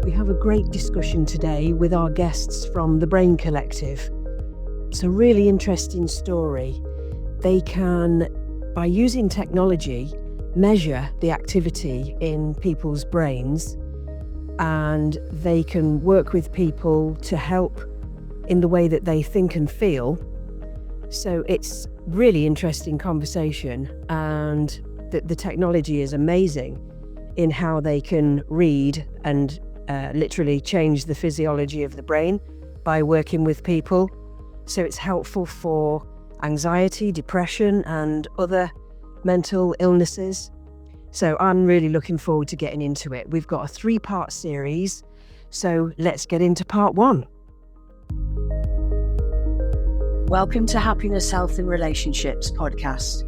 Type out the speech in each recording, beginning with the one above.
We have a great discussion today with our guests from the BrainCollective. It's a really interesting story. They can, by using technology, measure the activity in people's brains, and they can work with people to help in the way that they think and feel. So it's really interesting conversation, and the technology is amazing in how they can read and literally change the physiology of the brain by working with people. So it's helpful for anxiety, depression, and other mental illnesses. So I'm really looking forward to getting into it. We've got a 3-part series, so let's get into part 1. Welcome to Happiness, Health and Relationships podcast.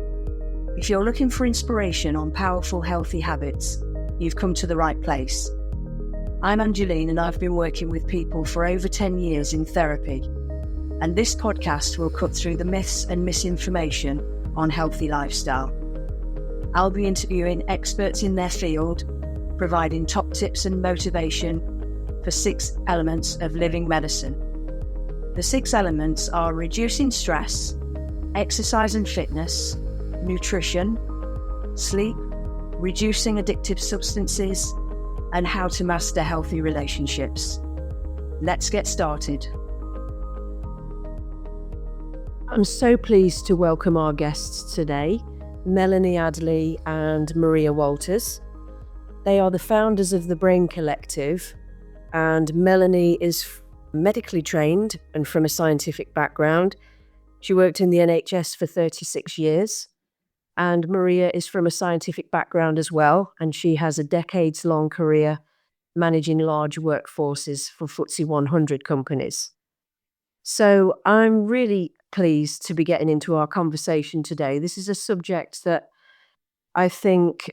If you're looking for inspiration on powerful, healthy habits, you've come to the right place. I'm Angeline, and I've been working with people for over 10 years in therapy. And this podcast will cut through the myths and misinformation on healthy lifestyle. I'll be interviewing experts in their field, providing top tips and motivation for 6 elements of living medicine. The 6 elements are reducing stress, exercise and fitness, nutrition, sleep, reducing addictive substances, and how to master healthy relationships. Let's get started. I'm so pleased to welcome our guests today, Melanie, Adeley, and Maria Walters. They are the founders of the BrainCollective, and Melanie is medically trained and from a scientific background. She worked in the NHS for 36 years. And Maria is from a scientific background as well, and she has a decades-long career managing large workforces for FTSE 100 companies. So I'm really pleased to be getting into our conversation today. This is a subject that I think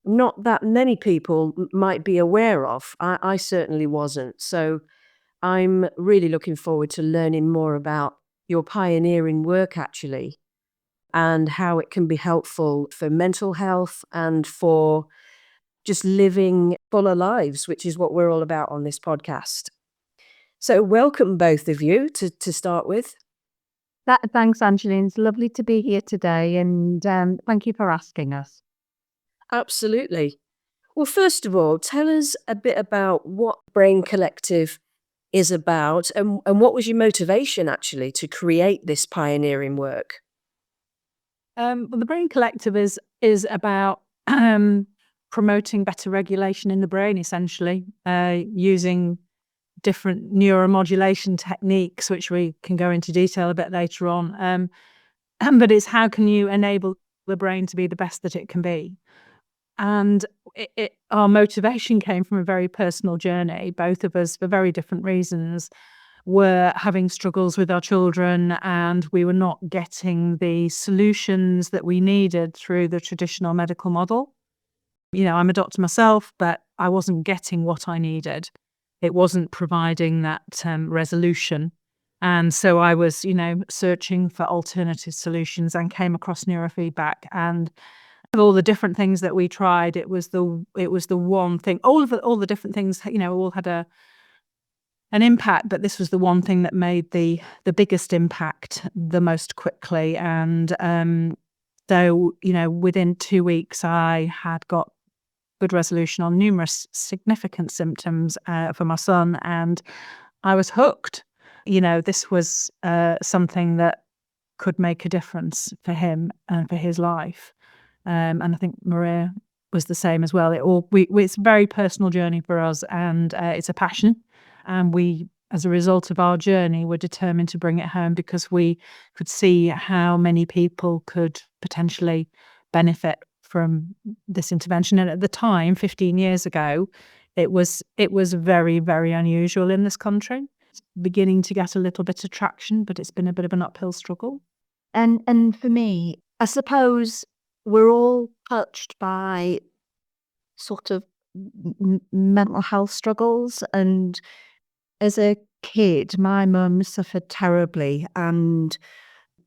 not that many people might be aware of. I certainly wasn't. So I'm really looking forward to learning more about your pioneering work, actually, and how it can be helpful for mental health and for just living fuller lives, which is what we're all about on this podcast. So welcome, both of you, to start with. Thanks, Angeline. It's lovely to be here today, and thank you for asking us. Absolutely. Well, first of all, tell us a bit about what BrainCollective is about, and what was your motivation, actually, to create this pioneering work? Well, the BrainCollective is about promoting better regulation in the brain, essentially, using different neuromodulation techniques, which we can go into detail a bit later on. But it's how can you enable the brain to be the best that it can be? And our motivation came from a very personal journey. Both of us, for very different reasons, were having struggles with our children, and we were not getting the solutions that we needed through the traditional medical model. You know, I'm a doctor myself, but I wasn't getting what I needed. It wasn't providing that resolution. And so I was, searching for alternative solutions and came across neurofeedback. And of all the different things that we tried, it was the one thing. All the different things, all had an impact, but this was the one thing that made the biggest impact the most quickly. And so, within 2 weeks, I had got good resolution on numerous significant symptoms for my son, and I was hooked. This was something that could make a difference for him and for his life. And I think Maria was the same as well. It's a very personal journey for us, and it's a passion. And we, as a result of our journey, were determined to bring it home because we could see how many people could potentially benefit from this intervention. And at the time, 15 years ago, it was very, very unusual in this country. It's beginning to get a little bit of traction, but it's been a bit of an uphill struggle. And for me, I suppose we're all touched by sort of mental health struggles. And as a kid, my mum suffered terribly. And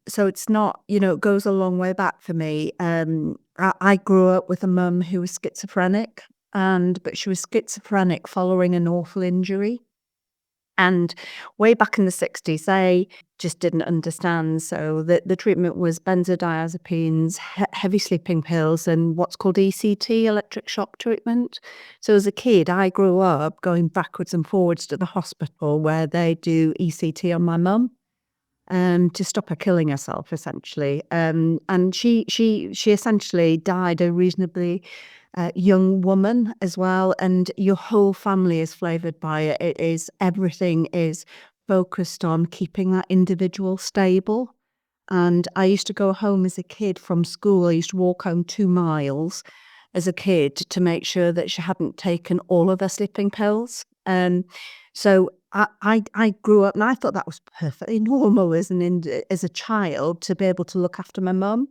so it's not, it goes a long way back for me. I grew up with a mum who was schizophrenic. but she was schizophrenic following an awful injury. And way back in the 60s, they just didn't understand. So the treatment was benzodiazepines, heavy sleeping pills, and what's called ECT, electric shock treatment. So as a kid, I grew up going backwards and forwards to the hospital where they do ECT on my mum to stop her killing herself, essentially. And she essentially died a reasonably young woman as well, and your whole family is flavored by it. Everything is focused on keeping that individual stable. And I used to go home as a kid from school. I used to walk home 2 miles as a kid to make sure that she hadn't taken all of her sleeping pills. So I grew up and I thought that was perfectly normal as a child to be able to look after my mum.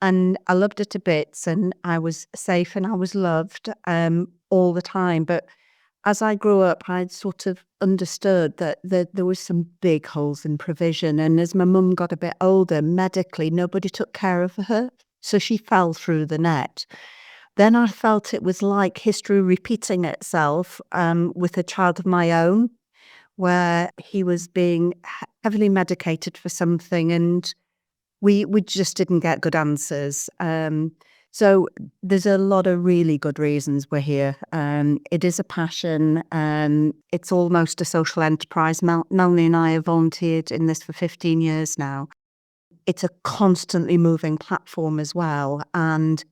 And I loved her to bits, and I was safe and I was loved all the time. But as I grew up, I'd sort of understood that there was some big holes in provision. And as my mum got a bit older, medically, nobody took care of her. So she fell through the net. Then I felt it was like history repeating itself with a child of my own, where he was being heavily medicated for something, and we just didn't get good answers. So there's a lot of really good reasons we're here. It is a passion. It's almost a social enterprise. Melanie and I have volunteered in this for 15 years now. It's a constantly moving platform as well. And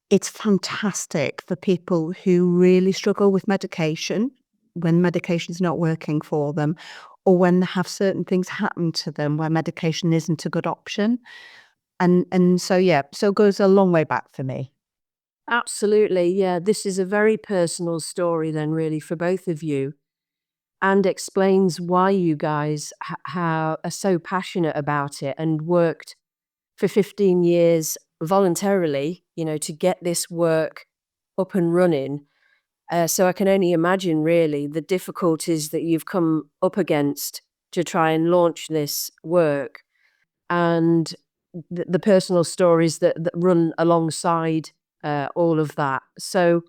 it's fantastic for people who really struggle with medication, when medication's not working for them, or when they have certain things happen to them where medication isn't a good option. And so it goes a long way back for me. Absolutely. Yeah. This is a very personal story, then, really, for both of you, and explains why you guys are so passionate about it and worked for 15 years voluntarily, to get this work up and running. So I can only imagine, really, the difficulties that you've come up against to try and launch this work, and the personal stories that run alongside all of that. So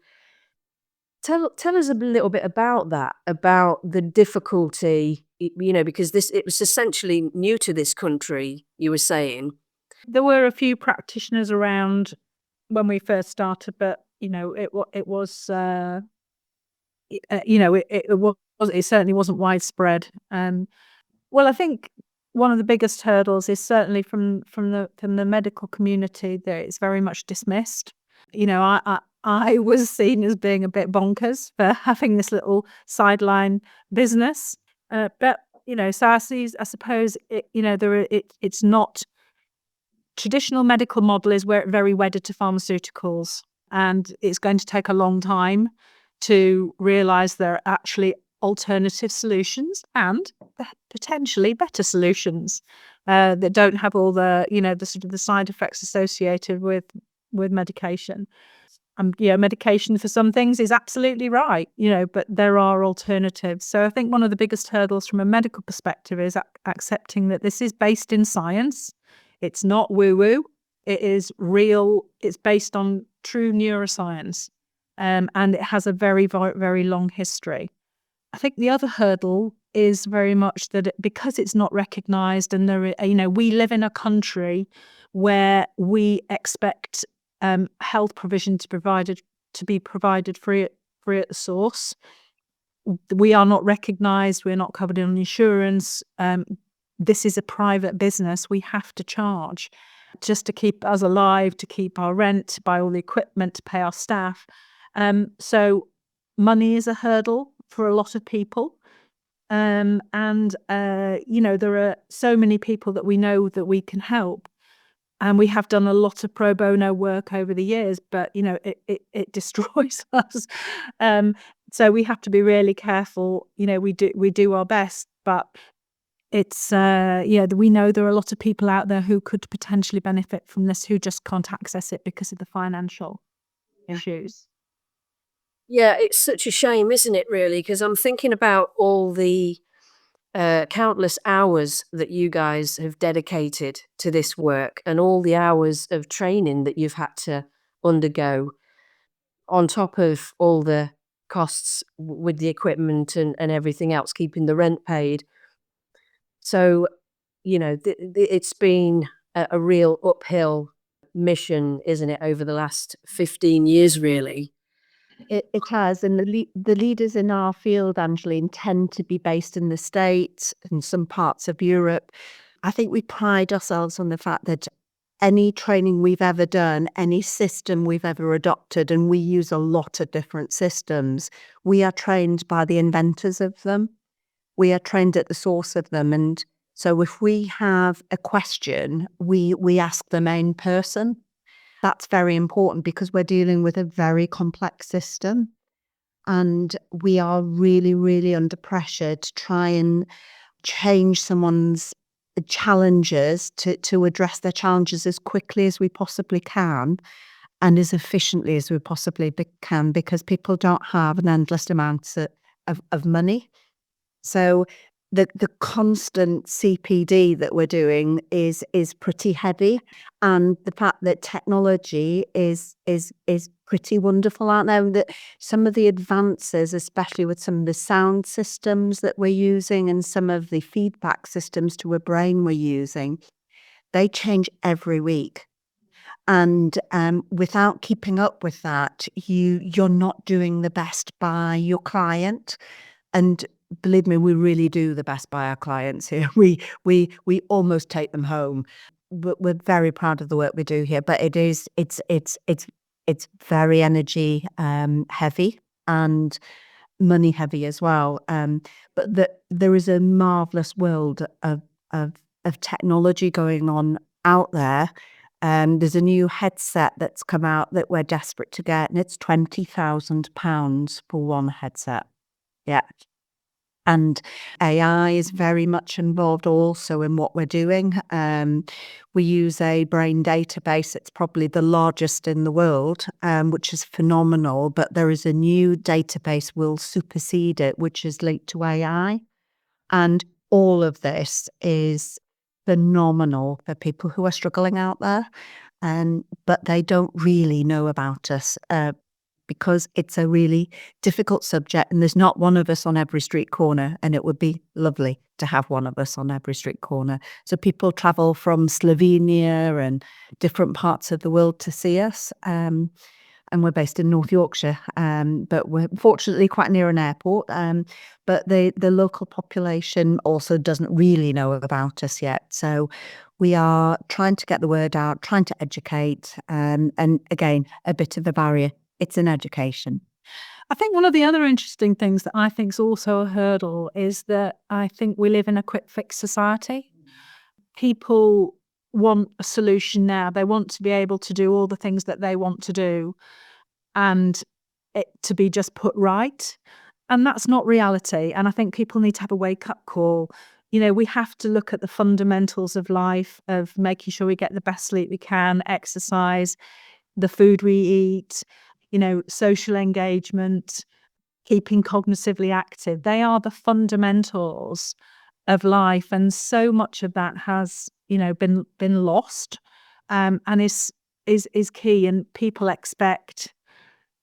tell us a little bit about that, about the difficulty, because it was essentially new to this country, you were saying. There were a few practitioners around when we first started, but it certainly wasn't widespread. Well, I think one of the biggest hurdles is certainly from the medical community that it's very much dismissed. I was seen as being a bit bonkers for having this little sideline business, but so I suppose it's not. Traditional medical model is very wedded to pharmaceuticals, and it's going to take a long time to realise there are actually alternative solutions and potentially better solutions that don't have all the the sort of the side effects associated with medication. Medication for some things is absolutely right, but there are alternatives. So I think one of the biggest hurdles from a medical perspective is accepting that this is based in science. It's not woo-woo. It is real. It's based on true neuroscience, and it has a very, very, very long history. I think the other hurdle is very much that because it's not recognised, and we live in a country where we expect health provision to be provided free at the source. We are not recognised. We're not covered in insurance. This is a private business. We have to charge just to keep us alive, to keep our rent, to buy all the equipment, to pay our staff. So money is a hurdle for a lot of people. There are so many people that we know that we can help. And we have done a lot of pro bono work over the years, but it destroys us. So we have to be really careful. We do our best, but it's we know there are a lot of people out there who could potentially benefit from this who just can't access it because of the financial issues. Yeah, it's such a shame, isn't it, really? Because I'm thinking about all the countless hours that you guys have dedicated to this work and all the hours of training that you've had to undergo. on top of all the costs with the equipment and everything else, keeping the rent paid. So, it's been a real uphill mission, isn't it, over the last 15 years, really? It has, and the leaders in our field, Angeline, tend to be based in the States and some parts of Europe. I think we pride ourselves on the fact that any training we've ever done, any system we've ever adopted, and we use a lot of different systems, we are trained by the inventors of them. We are trained at the source of them. And so if we have a question, we ask the main person. That's very important because we're dealing with a very complex system. And we are really, really under pressure to try and change someone's challenges, to address their challenges as quickly as we possibly can and as efficiently as we possibly can, because people don't have an endless amount of money. So the constant CPD that we're doing is pretty heavy, and the fact that technology is pretty wonderful out there. That some of the advances, especially with some of the sound systems that we're using and some of the feedback systems to a brain we're using, they change every week. And without keeping up with that, you're not doing the best by your client. And believe me, we really do the best by our clients here. We almost take them home. But we're very proud of the work we do here. But it's very energy heavy and money heavy as well. But there is a marvelous world of technology going on out there. There's a new headset that's come out that we're desperate to get, and it's £20,000 for one headset. Yeah. And AI is very much involved also in what we're doing. We use a brain database. It's probably the largest in the world, which is phenomenal. But there is a new database will supersede it, which is linked to AI. And all of this is phenomenal for people who are struggling out there. But they don't really know about us. Because it's a really difficult subject, and there's not one of us on every street corner, and it would be lovely to have one of us on every street corner. So people travel from Slovenia and different parts of the world to see us, and we're based in North Yorkshire, but we're fortunately quite near an airport, but the local population also doesn't really know about us yet. So we are trying to get the word out, trying to educate, and again, a bit of a barrier. It's an education. I think one of the other interesting things that I think is also a hurdle is that I think we live in a quick fix society. People want a solution now. They want to be able to do all the things that they want to do and it to be just put right. And that's not reality. And I think people need to have a wake-up call. We have to look at the fundamentals of life, of making sure we get the best sleep we can, exercise, the food we eat, social engagement, keeping cognitively active. They are the fundamentals of life. And so much of that has, been lost, and is key. And people expect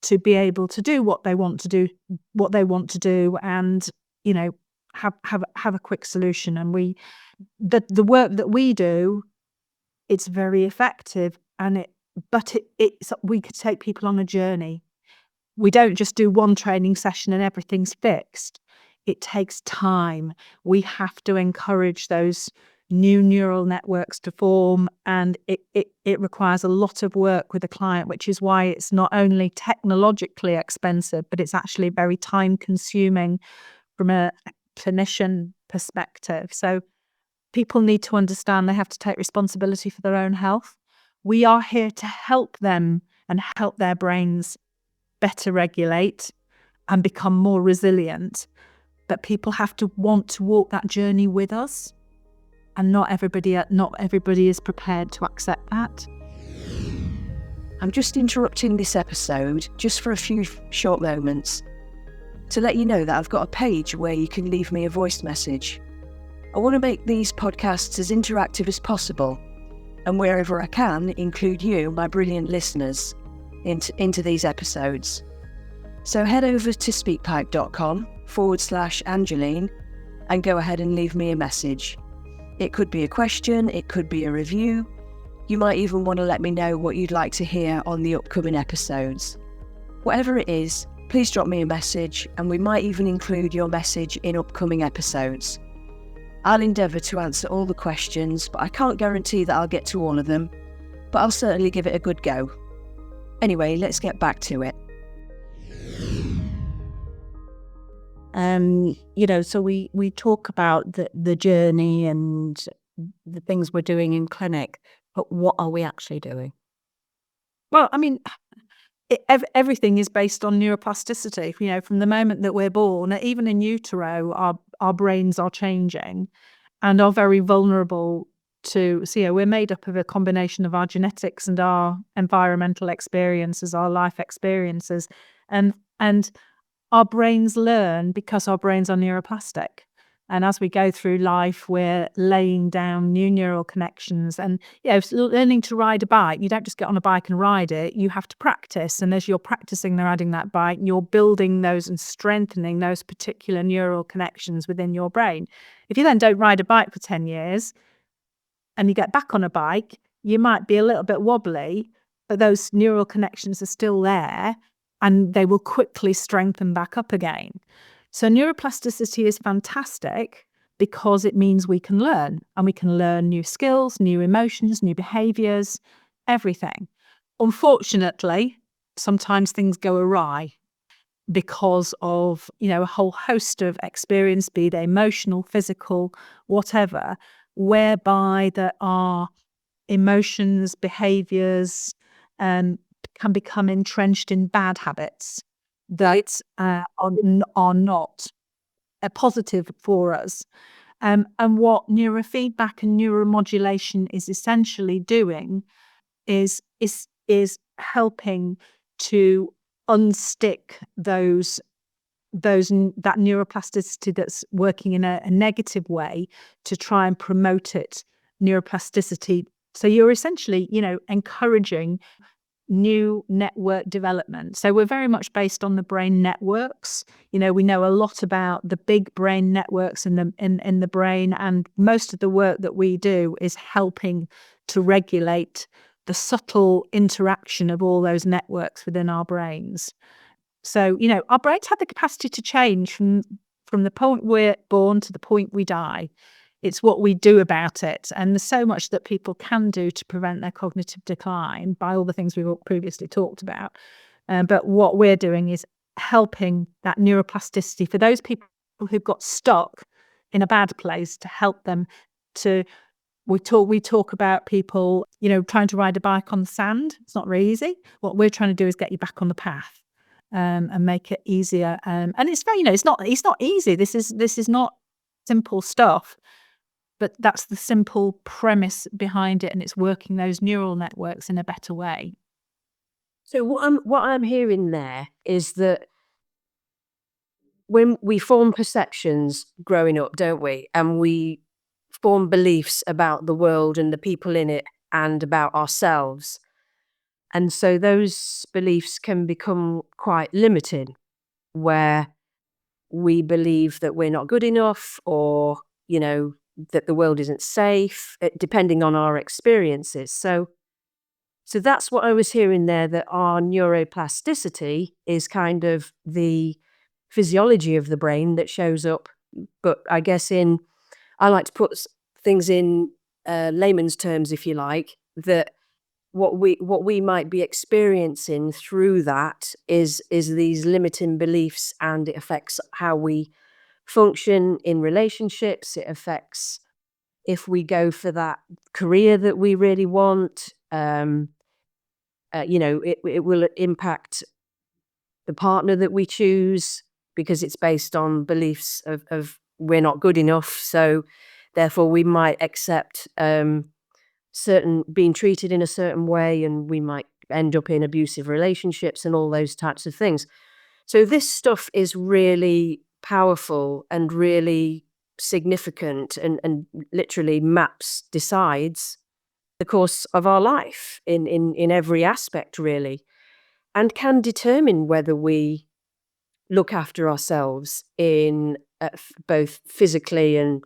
to be able to do what they want to do, and, have a quick solution. And the work that we do, it's very effective, and we could take people on a journey. We don't just do one training session and everything's fixed. It takes time. We have to encourage those new neural networks to form, and it requires a lot of work with the client, which is why it's not only technologically expensive, but it's actually very time consuming from a clinician perspective. So people need to understand they have to take responsibility for their own health. We are here to help them and help their brains better regulate and become more resilient. But people have to want to walk that journey with us. And not everybody is prepared to accept that. I'm just interrupting this episode just for a few short moments to let you know that I've got a page where you can leave me a voice message. I want to make these podcasts as interactive as possible, and wherever I can, include you, my brilliant listeners. into these episodes. So head over to speakpipe.com/Angeline and go ahead and leave me a message. It could be a question, it could be a review. You might even want to let me know what you'd like to hear on the upcoming episodes. Whatever it is, please drop me a message and we might even include your message in upcoming episodes. I'll endeavour to answer all the questions, but I can't guarantee that I'll get to all of them, but I'll certainly give it a good go. Anyway, let's get back to it. So we talk about the journey and the things we're doing in clinic, but what are we actually doing? Well, I mean, everything is based on neuroplasticity. From the moment that we're born, even in utero, our brains are changing and are very vulnerable to. So, we're made up of a combination of our genetics and our environmental experiences, our life experiences, and our brains learn because our brains are neuroplastic. And as we go through life, we're laying down new neural connections. And learning to ride a bike, you don't just get on a bike and ride it. You have to practice. And as you're practicing riding that bike, you're building those and strengthening those particular neural connections within your brain. If you then don't ride a bike for 10 years and you get back on a bike, you might be a little bit wobbly, but those neural connections are still there and they will quickly strengthen back up again. So neuroplasticity is fantastic because it means we can learn, and we can learn new skills, new emotions, new behaviours, everything. Unfortunately, sometimes things go awry because of, a whole host of experience, be they emotional, physical, whatever, whereby there are emotions, behaviours, can become entrenched in bad habits that are not positive for us. And what neurofeedback and neuromodulation is essentially doing is helping to unstick that neuroplasticity that's working in a negative way to try and promote neuroplasticity. So you're essentially, encouraging new network development. So we're very much based on the brain networks. We know a lot about the big brain networks in the brain, and most of the work that we do is helping to regulate the subtle interaction of all those networks within our brains. So, our brains have the capacity to change from the point we're born to the point we die. It's what we do about it. And there's so much that people can do to prevent their cognitive decline by all the things we've previously talked about. But what we're doing is helping that neuroplasticity for those people who've got stuck in a bad place, to help them to. We talk about people, trying to ride a bike on the sand. It's not really easy. What we're trying to do is get you back on the path and make it easier. And it's very, it's not easy. This is not simple stuff. But that's the simple premise behind it, and it's working those neural networks in a better way. So what I'm hearing there is that when we form perceptions growing up, don't we? And we form beliefs about the world and the people in it and about ourselves. And so those beliefs can become quite limited, where we believe that we're not good enough, or, that the world isn't safe, depending on our experiences. So that's what I was hearing there, that our neuroplasticity is kind of the physiology of the brain that shows up. But I guess I like to put things in layman's terms, if you like, that what we might be experiencing through that is these limiting beliefs, and it affects how we function in relationships. It affects if we go for that career that we really want. It will impact the partner that we choose, because it's based on beliefs of we're not good enough. So therefore we might accept being treated in a certain way, and we might end up in abusive relationships and all those types of things. So this stuff is really powerful and really significant, and literally decides the course of our life in every aspect, really. and can determine whether we look after ourselves in both physically and,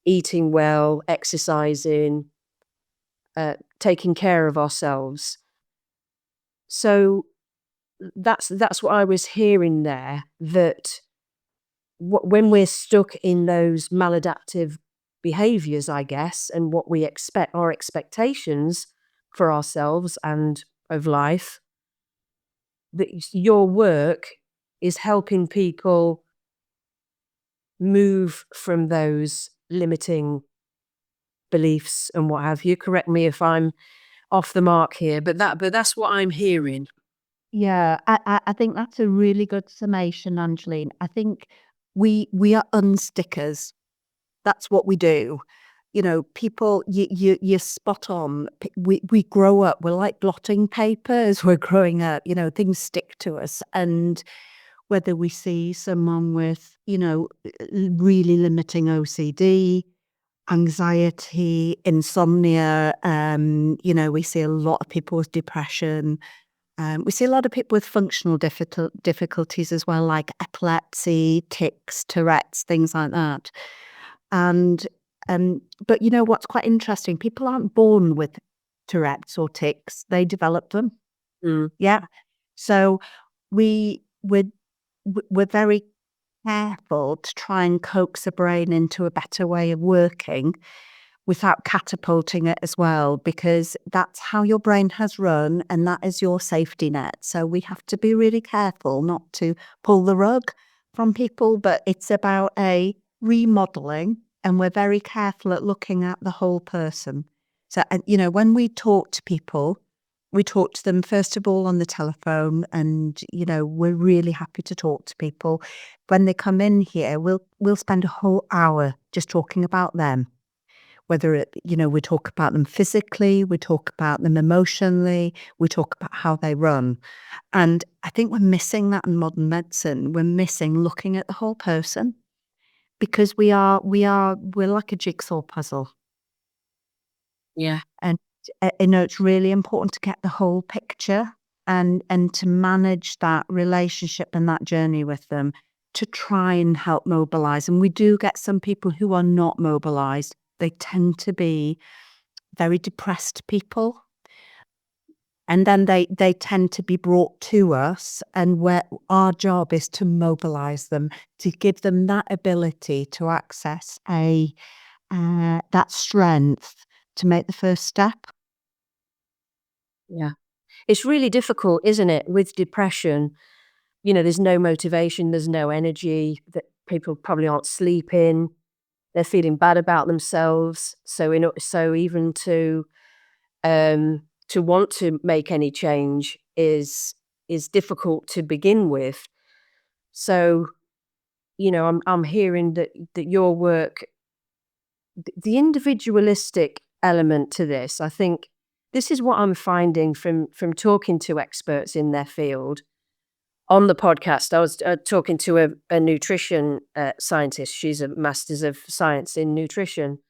eating well, exercising, taking care of ourselves. So that's what I was hearing there, that when we're stuck in those maladaptive behaviors, I guess, and what we expect, our expectations for ourselves and of life, that your work is helping people move from those limiting beliefs and what have you. Correct me if I'm off the mark here, but that's what I'm hearing. Yeah, I think that's a really good summation, Angeline. I think we are unstickers. That's what we do. People, you're spot on. We grow up. We're like blotting paper as we're growing up. Things stick to us, and whether we see someone with, really limiting OCD, anxiety, insomnia, we see a lot of people with depression. We see a lot of people with functional difficulties as well, like epilepsy, tics, Tourette's, things like that. And but what's quite interesting, people aren't born with Tourette's or tics; they develop them. Yeah. So we're very careful to try and coax the brain into a better way of working without catapulting it as well, because that's how your brain has run and that is your safety net. So we have to be really careful not to pull the rug from people, but it's about a remodeling, and we're very careful at looking at the whole person. So, when we talk to people, we talk to them first of all on the telephone, and we're really happy to talk to people. When they come in here, we'll spend a whole hour just talking about them. Whether we talk about them physically, we talk about them emotionally, we talk about how they run. And I think we're missing that in modern medicine. We're missing looking at the whole person, because we're like a jigsaw puzzle. Yeah. And it's really important to get the whole picture and to manage that relationship and that journey with them, to try and help mobilize. And we do get some people who are not mobilized. They tend to be very depressed people. And then they tend to be brought to us, and where our job is to mobilize them, to give them that ability to access that strength to make the first step. Yeah. It's really difficult, isn't it, with depression? There's no motivation, there's no energy, that people probably aren't sleeping, they're feeling bad about themselves. So even to want to make any change is difficult to begin with. So, I'm hearing that your work, the individualistic element to this, I think this is what I'm finding from talking to experts in their field. On the podcast, I was talking to a nutrition scientist. She's a Master's of Science in Nutrition.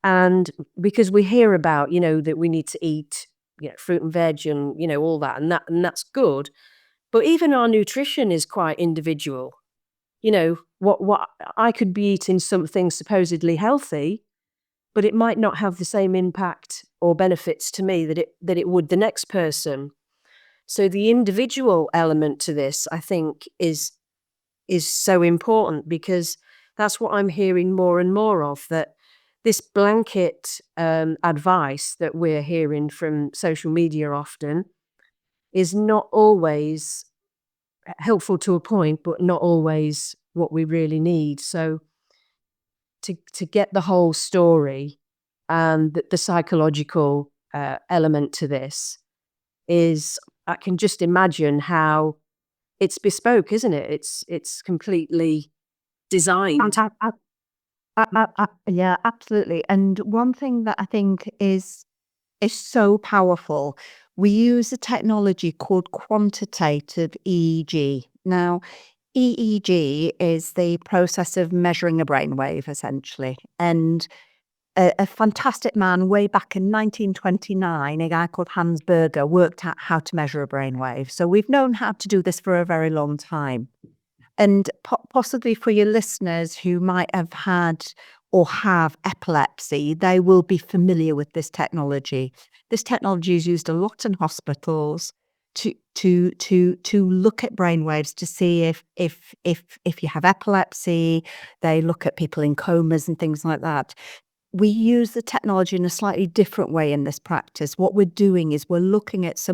And because we hear about, that we need to eat, fruit and veg and, all that, and that's good. But even our nutrition is quite individual. What I could be eating something supposedly healthy, but it might not have the same impact or benefits to me that it would the next person. So the individual element to this, I think, is so important, because that's what I'm hearing more and more of, that this blanket advice that we're hearing from social media often is not always helpful to a point, but not always what we really need. So to get the whole story and the psychological element to this is, I can just imagine how it's bespoke, isn't it? It's completely designed. Yeah, absolutely. And one thing that I think is so powerful, we use a technology called quantitative EEG. Now, EEG is the process of measuring a brainwave, essentially. And a fantastic man way back in 1929, a guy called Hans Berger, worked out how to measure a brainwave. So we've known how to do this for a very long time. And possibly for your listeners who might have had or have epilepsy, they will be familiar with this technology. This technology is used a lot in hospitals to look at brainwaves to see if you have epilepsy. They look at people in comas and things like that. We use the technology in a slightly different way in this practice. What we're doing is we're looking at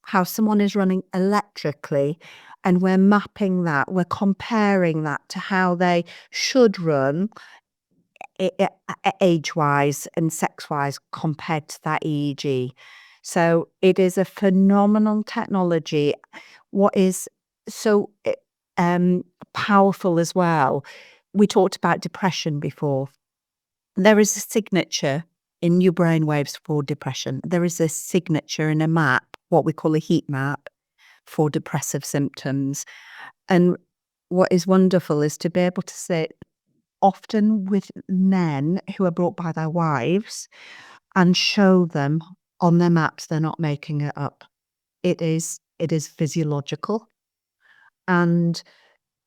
how someone is running electrically, and we're mapping that. We're comparing that to how they should run age-wise and sex-wise compared to that EEG. So it is a phenomenal technology. What is so powerful as well, we talked about depression before. There is a signature in your brainwaves for depression. There is a signature in a map, what we call a heat map, for depressive symptoms. And what is wonderful is to be able to sit often with men who are brought by their wives and show them on their maps they're not making it up. It is physiological. And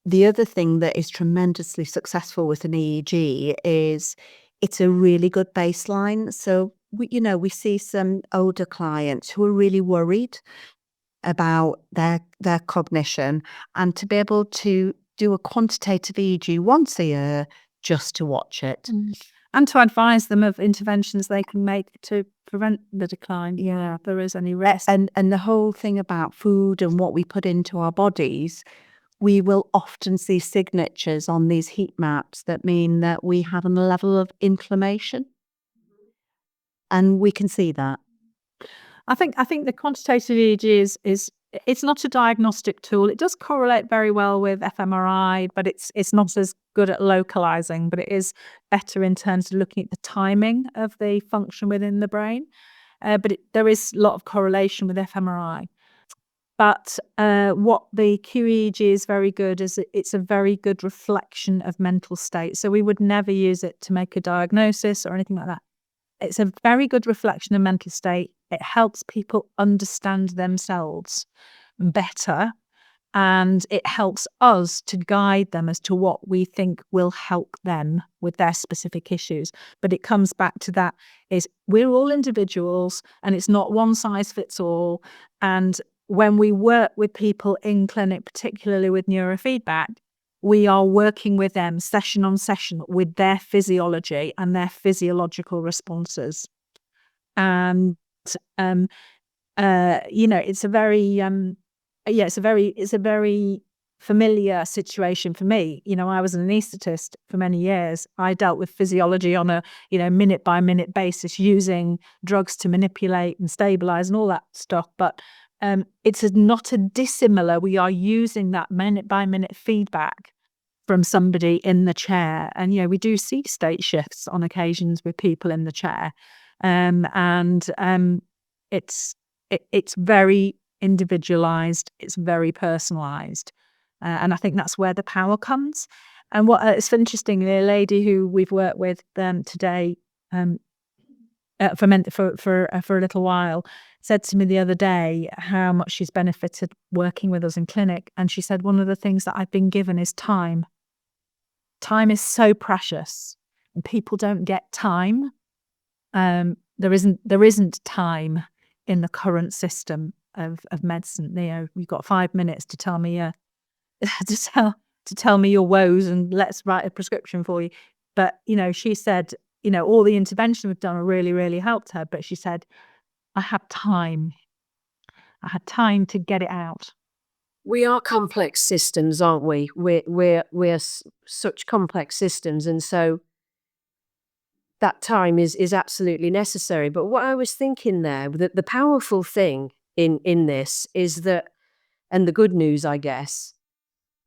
the other thing that is tremendously successful with an EEG is it's a really good baseline. So we see some older clients who are really worried about their cognition, and to be able to do a quantitative EEG once a year just to watch it. And to advise them of interventions they can make to prevent the decline. Yeah. If there is any risk. And the whole thing about food and what we put into our bodies, we will often see signatures on these heat maps that mean that we have a level of inflammation. And we can see that. I think the quantitative EEG is it's not a diagnostic tool. It does correlate very well with fMRI, but it's not as good at localizing, but it is better in terms of looking at the timing of the function within the brain. But there is a lot of correlation with fMRI. But what the QEEG is very good is it's a very good reflection of mental state. So we would never use it to make a diagnosis or anything like that. It's a very good reflection of mental state. It helps people understand themselves better, and it helps us to guide them as to what we think will help them with their specific issues. But it comes back to that, is we're all individuals and it's not one size fits all. And when we work with people in clinic, particularly with neurofeedback, we are working with them session on session with their physiology and their physiological responses. And it's a very it's a very familiar situation for me. I was an anaesthetist for many years. I dealt with physiology on a minute by minute basis, using drugs to manipulate and stabilize and all that stuff. But it's not a dissimilar. We are using that minute by minute feedback from somebody in the chair, and we do see state shifts on occasions with people in the chair, it's very individualized, it's very personalized, and I think that's where the power comes. And what it's interesting, a lady who we've worked with today for a little while said to me the other day how much she's benefited working with us in clinic, and she said one of the things that I've been given is time. Time is so precious, and people don't get time. There isn't time in the current system of medicine. You've got 5 minutes to tell me to tell me your woes, and let's write a prescription for you. But she said, all the intervention we've done really, really helped her. But she said, I had time to get it out. We are complex systems, aren't we? We're such complex systems, and so that time is absolutely necessary. But what I was thinking there, that the powerful thing in this is that, and the good news, I guess,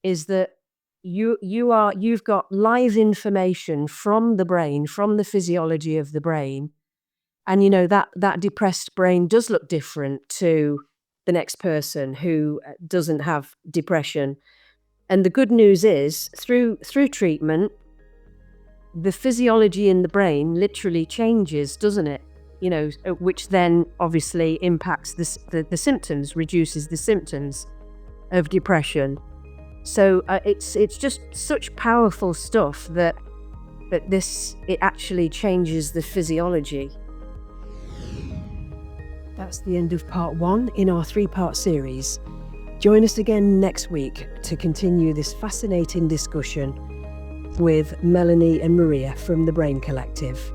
is that you've got live information from the brain, from the physiology of the brain, and that depressed brain does look different to the next person who doesn't have depression. And the good news is, through treatment, the physiology in the brain literally changes, doesn't it? You know, which then obviously impacts the symptoms, reduces the symptoms of depression. So it's just such powerful stuff that it actually changes the physiology. That's the end of part 1 in our 3-part series. Join us again next week to continue this fascinating discussion with Melanie and Maria from the Brain Collective.